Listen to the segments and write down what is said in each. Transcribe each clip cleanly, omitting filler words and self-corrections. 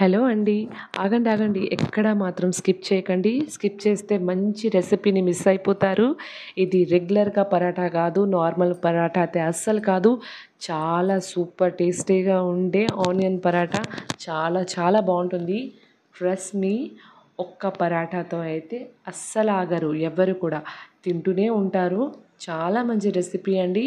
Hello అండి. ఆగండి, ఆగండి. ఎక్కడ మాత్రం స్కిప్ చేయకండి. స్కిప్ చేస్తే మంచి రెసిపీని మిస్ అయిపోతారు. ఇది రెగ్యులర్‌గా పరాటా కాదు, నార్మల్ పరాటా అయితే అస్సలు కాదు. చాలా సూపర్ టేస్టీగా ఉండే ఆనియన్ పరాటా చాలా చాలా బావుంటుంది. ట్రస్ట్ మీ, ఒక్క పరాటాతో అయితే అస్సలు ఆగరు ఎవ్వరు కూడా. తింటూనే ఉంటారు. చాలా మంచి రెసిపీ అండి.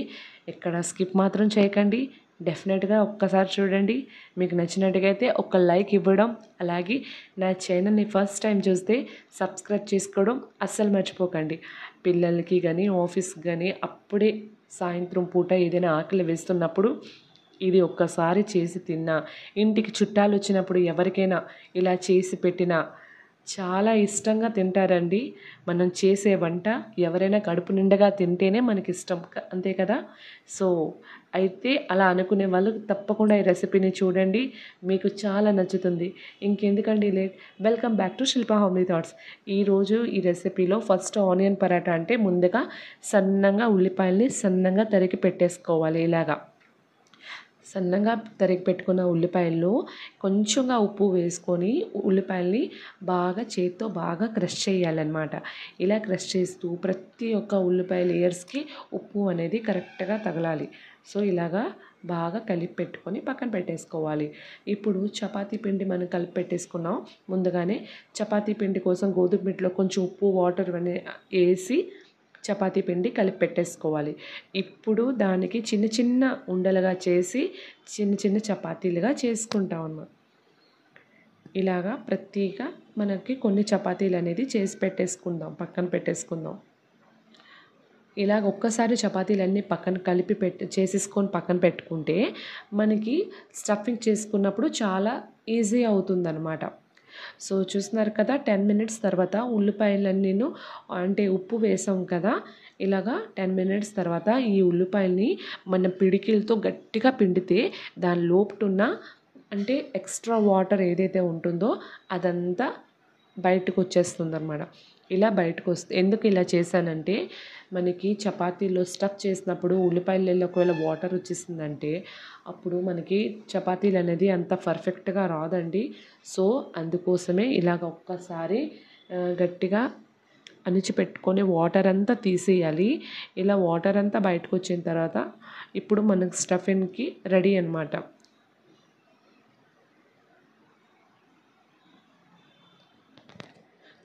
ఎక్కడ స్కిప్ మాత్రం చేయకండి. డెఫినెట్‌గా ఒక్కసారి చూడండి. మీకు నచ్చినట్టుగా అయితే ఒక లైక్ ఇవ్వడం, అలాగే నా ఛానల్‌ని ఫస్ట్ టైం చూస్తే సబ్స్క్రైబ్ చేసుకోవడం అస్సలు మర్చిపోకండి. పిల్లలకి గానీ, ఆఫీస్‌కి గానీ అప్పుడే సాయంత్రం పూట ఏదైనా ఆకలి వేస్తున్నప్పుడు ఇది ఒక్కసారి చేసి తిన్నా, ఇంటికి చుట్టాలొచ్చినప్పుడు ఎవరికైనా ఇలా చేసి పెట్టినా చాలా ఇష్టంగా తింటారండి. మనం చేసే వంట ఎవరైనా కడుపు నిండగా తింటేనే మనకిష్టం. అంతే కదా! సో, అయితే అలా అనుకునే వాళ్ళు తప్పకుండా ఈ రెసిపీని చూడండి. మీకు చాలా నచ్చుతుంది. ఇంకెందుకండి late, welcome back to Shilpa Homely Thoughts. ఈరోజు ఈ రెసిపీలో ఫస్ట్ ఆనియన్ పరాటా అంటే ముందుగా సన్నంగా ఉల్లిపాయల్ని సన్నంగా తరిగి పెట్టేసుకోవాలి ఇలాగా. సన్నగా తరిగి పెట్టుకున్న ఉల్లిపాయల్లో కొంచెంగా ఉప్పు వేసుకొని ఉల్లిపాయల్ని బాగా చేత్తో బాగా క్రష్ చేయాలన్నమాట. ఇలా క్రష్ చేస్తూ ప్రతి ఒక్క ఉల్లిపాయ లేయర్స్‌కి ఉప్పు అనేది కరెక్ట్‌గా తగలాలి. సో, ఇలాగా బాగా కలిపి పెట్టుకొని పక్కన పెట్టేసుకోవాలి. ఇప్పుడు చపాతీ పిండి మనం కలిపి పెట్టేసుకున్నాం. ముందుగానే చపాతీ పిండి కోసం గోధుమ పిండిలో కొంచెం ఉప్పు, వాటర్ ఇవన్నీ ఏసి చపాతీ పిండి కలిపి పెట్టేసుకోవాలి. ఇప్పుడు దానికి చిన్న చిన్న ఉండలుగా చేసి చిన్న చిన్న చపాతీలుగా చేసుకుంటాం అన్నమాట. ఇలాగా ప్రతిగా మనకి కొన్ని చపాతీలు అనేది చేసి పెట్టేసుకుందాం, పక్కన పెట్టేసుకుందాం. ఇలాగ ఒక్కసారి చపాతీలన్నీ పక్కన కలిపి చేసేసుకొని పక్కన పెట్టుకుంటే మనకి స్టఫింగ్ చేసుకున్నప్పుడు చాలా ఈజీ అవుతుందన్నమాట. సో, చూస్తున్నారు కదా, 10 మినిట్స్ తర్వాత ఉల్లిపాయలన్నీను అంటే ఉప్పు వేసాం కదా! ఇలాగా 10 మినిట్స్ తర్వాత ఈ ఉల్లిపాయల్ని మన పిడికిలతో గట్టిగా పిండితే దాని లోపటున్న అంటే ఎక్స్ట్రా వాటర్ ఏదైతే ఉంటుందో అదంతా బయటకొచ్చేస్తుందనమాట. ఇలా బయటకొస్తే ఎందుకు ఇలా చేశానంటే, మనకి చపాతీలో స్టఫ్ చేసినప్పుడు ఉల్లిపాయలలో ఒకవేళ వాటర్ వచ్చేసిందంటే అప్పుడు మనకి చపాతీలనేది అంత పర్ఫెక్ట్‌గా రాదండి. సో, అందుకోసమే ఇలాగ ఒక్కసారి గట్టిగా అణిచిపెట్టుకొని వాటర్ అంతా తీసేయాలి. ఇలా వాటర్ అంతా బయటకొచ్చిన తర్వాత ఇప్పుడు మనకు స్టఫింగ్‌కి రెడీ అనమాట.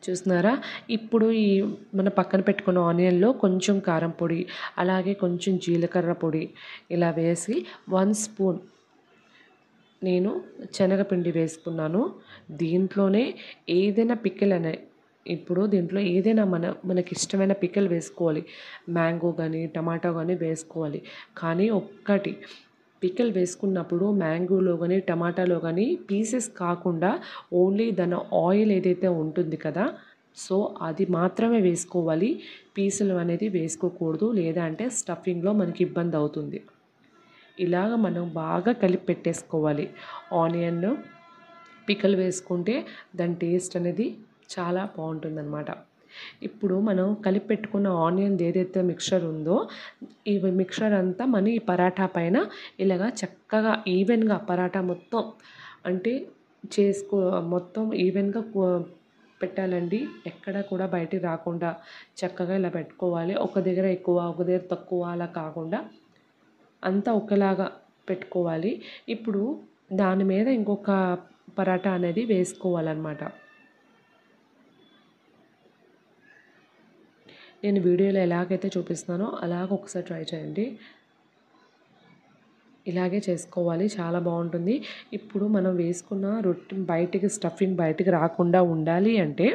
చూస్తున్నారా? ఇప్పుడు ఈ మన పక్కన పెట్టుకున్న ఆనియన్‌లో కొంచెం కారం పొడి, అలాగే కొంచెం జీలకర్ర పొడి ఇలా వేసి 1 స్పూన్ నేను శనగపిండి వేసుకున్నాను. దీంట్లోనే ఏదైనా పికిల్ ఇప్పుడు దీంట్లో ఏదైనా మనకిష్టమైన పికిల్ వేసుకోవాలి. మ్యాంగో గానీ, టమాటో గానీ వేసుకోవాలి. కానీ ఒక్కటి పికిల్ వేసుకున్నప్పుడు మ్యాంగోలో గానీ, టమాటాలో గానీ పీసెస్ కాకుండా ఓన్లీ దాని ఆయిల్ ఏదైతే ఉంటుంది కదా! సో, అది మాత్రమే వేసుకోవాలి. పీసులు అనేది వేసుకోకూడదు. లేదా అంటే స్టఫింగ్‌లో మనకి ఇబ్బందవుతుంది. ఇలాగ మనం బాగా కలిపి పెట్టేసుకోవాలి. ఆనియన్ పికిల్ వేసుకుంటే దాని టేస్ట్ అనేది చాలా బావుంటుందన్నమాట. ఇప్పుడు మనం కలిపి పెట్టుకున్న ఆనియన్‌ది ఏదైతే మిక్చర్ ఉందో, ఈ మిక్చర్ అంతా మన ఈ పరాటా పైన ఇలాగా చక్కగా ఈవెన్‌గా పరాటా మొత్తం అంటే చేసుకో మొత్తం ఈవెన్‌గా పెట్టాలండి. ఎక్కడ కూడా బయటికి రాకుండా చక్కగా ఇలా పెట్టుకోవాలి. ఒక దగ్గర ఎక్కువ, ఒక దగ్గర తక్కువ అలా కాకుండా అంతా ఒకేలాగా పెట్టుకోవాలి. ఇప్పుడు దాని మీద ఇంకొక పరాటా అనేది వేసుకోవాలన్నమాట. నేను వీడియోలో ఎలాగైతే చూపిస్తున్నానో అలాగ ఒకసారి ట్రై చేయండి. ఇలాగే చేసుకోవాలి. చాలా బావుంటుంది. ఇప్పుడు మనం వేసుకున్న రొట్టె బయటికి స్టఫింగ్ బయటికి రాకుండా ఉండాలి అంటే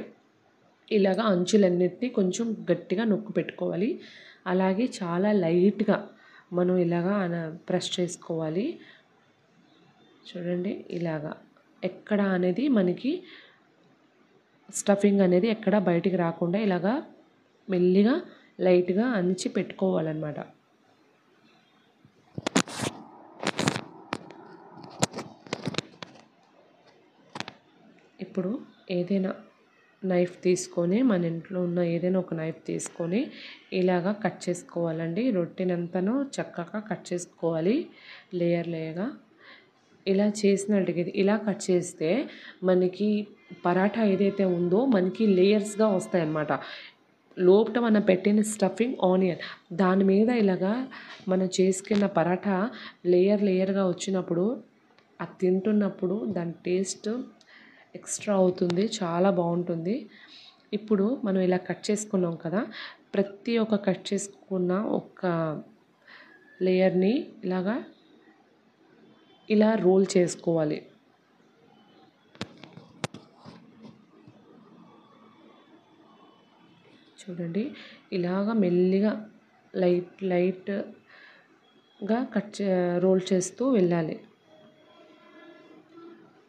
ఇలాగ అంచులన్నిటిని కొంచెం గట్టిగా నొక్కి పెట్టుకోవాలి. అలాగే చాలా లైట్‌గా మనం ఇలాగా ప్రెస్ చేసుకోవాలి. చూడండి ఇలాగా. ఎక్కడ అనేది మనకి స్టఫింగ్ అనేది ఎక్కడ బయటికి రాకుండా ఇలాగా మెల్లిగా లైట్‌గా అణిచి పెట్టుకోవాలన్నమాట. ఇప్పుడు ఏదైనా నైఫ్ తీసుకొని మన ఇంట్లో ఉన్న ఏదైనా ఒక నైఫ్ తీసుకొని ఇలాగా కట్ చేసుకోవాలండి. రొట్టెనంతాను చక్కగా కట్ చేసుకోవాలి లేయర్ లేయర్‌గా. ఇలా చేసినట్టుగా ఇలా కట్ చేస్తే మనకి పరాఠా ఏదైతే ఉందో మనకి లేయర్స్గా వస్తాయన్నమాట. లోపట మనం పెట్టిన స్టఫింగ్ ఆనియన్ దాని మీద ఇలాగా మనం చేసుకున్న పరాఠా లేయర్గా వచ్చినప్పుడు అది తింటున్నప్పుడు దాని టేస్ట్ ఎక్స్ట్రా అవుతుంది, చాలా బాగుంటుంది. ఇప్పుడు మనం ఇలా కట్ చేసుకున్నాం కదా, ప్రతి ఒక్క కట్ చేసుకున్న ఒక లేయర్ని ఇలా రోల్ చేసుకోవాలి. చూడండి, ఇలాగ మెల్లిగా లైట్గా రోల్ చేస్తూ వెళ్ళాలి.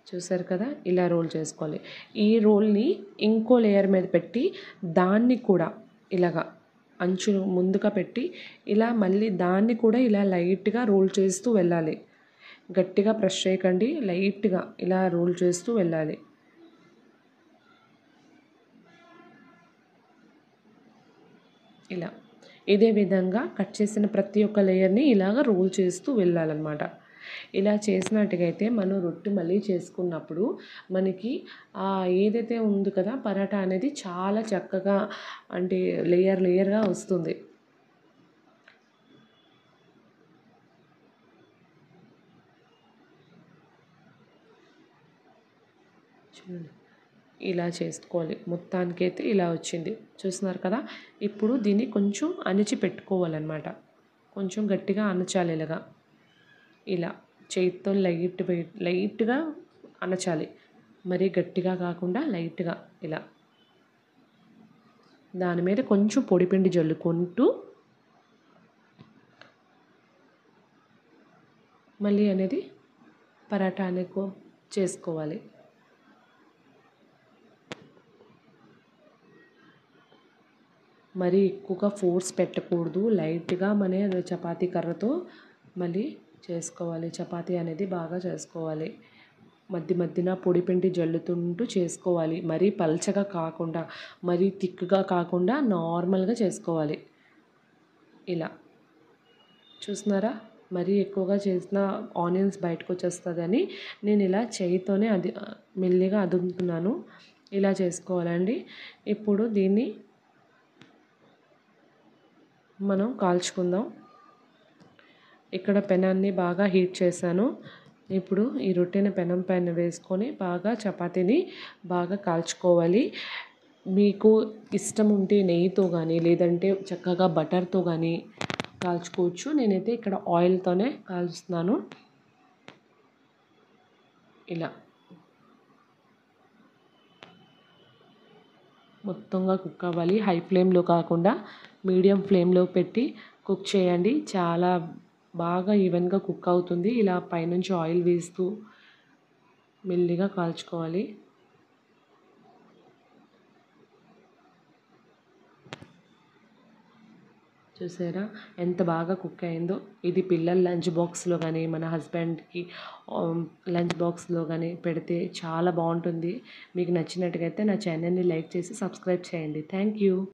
చూసారు కదా, ఇలా రోల్ చేసుకోవాలి. ఈ రోల్ని ఇంకో లేయర్ మీద పెట్టి దాన్ని కూడా ఇలాగా అంచులు ముందుగా పెట్టి ఇలా మళ్ళీ దాన్ని కూడా ఇలా లైట్గా రోల్ చేస్తూ వెళ్ళాలి. గట్టిగా ప్రెస్ చేయకండి, లైట్గా ఇలా రోల్ చేస్తూ వెళ్ళాలి. ఇలా ఇదే విధంగా కట్ చేసిన ప్రతి ఒక్క లేయర్ని ఇలాగ రోల్ చేస్తూ వెళ్ళాలన్నమాట. ఇలా చేసినట్టుగా అయితే మనం రొట్టె మళ్ళీ చేసుకున్నప్పుడు మనకి ఏదైతే ఉంది కదా పరాటా అనేది చాలా చక్కగా అంటే లేయర్గా వస్తుంది. చూడండి, ఇలా చేసుకోవాలి. మొత్తానికైతే ఇలా వచ్చింది, చూస్తున్నారు కదా. ఇప్పుడు దీన్ని కొంచెం అణిచి పెట్టుకోవాలన్నమాట. కొంచెం గట్టిగా అణచాలి. ఇలా చేతితో లైట్గా అణచాలి, మరీ గట్టిగా కాకుండా లైట్గా. ఇలా దాని మీద కొంచెం పొడిపిండి జల్లుకుంటూ మళ్ళీ అనేది పరాటా అనేది చేసుకోవాలి. మరీ ఎక్కువగా ఫోర్స్ పెట్టకూడదు, లైట్గా మన చపాతీ కర్రతో మళ్ళీ చేసుకోవాలి. చపాతీ అనేది బాగా చేసుకోవాలి. మధ్యన పొడిపిండి జల్లుతుంటూ చేసుకోవాలి. మరీ పల్చగా కాకుండా, మరీ థిక్గా కాకుండా నార్మల్గా చేసుకోవాలి. ఇలా చూస్తున్నారా, మరీ ఎక్కువగా చేసిన ఆనియన్స్ బయటకు వచ్చేస్తుందని నేను ఇలా చేయితోనే మెల్లిగా అదుముతున్నాను. ఇలా చేసుకోవాలండి. ఇప్పుడు దీన్ని మనం కాల్చుకుందాం. ఇక్కడ పెనాన్ని బాగా హీట్ చేశాను. ఇప్పుడు ఈ రొట్టెని పెనం పైన వేసుకొని బాగా చపాతీని బాగా కాల్చుకోవాలి. మీకు ఇష్టం ఉంటే నెయ్యితో కానీ లేదంటే చక్కగా బటర్తో కానీ కాల్చుకోవచ్చు. నేనైతే ఇక్కడ ఆయిల్తోనే కాల్చుతున్నాను. ఇలా మొత్తంగా కుక్ అవ్వాలి. హై ఫ్లేమ్లో కాకుండా మీడియం ఫ్లేమ్లో పెట్టి కుక్ చేయండి. చాలా బాగా ఈవెన్గా కుక్ అవుతుంది. ఇలా పైనుంచి ఆయిల్ వేస్తూ మెల్లిగా కాల్చుకోవాలి. చూసారా ఎంత బాగా కుక్ అయిందో. ఇది పిల్లల లంచ్ బాక్స్లో కానీ మన హస్బెండ్కి లంచ్ బాక్స్లో కానీ పెడితే చాలా బాగుంటుంది. మీకు నచ్చినట్టుగా అయితే నా ఛానల్ని లైక్ చేసి సబ్స్క్రైబ్ చేయండి. Thank you.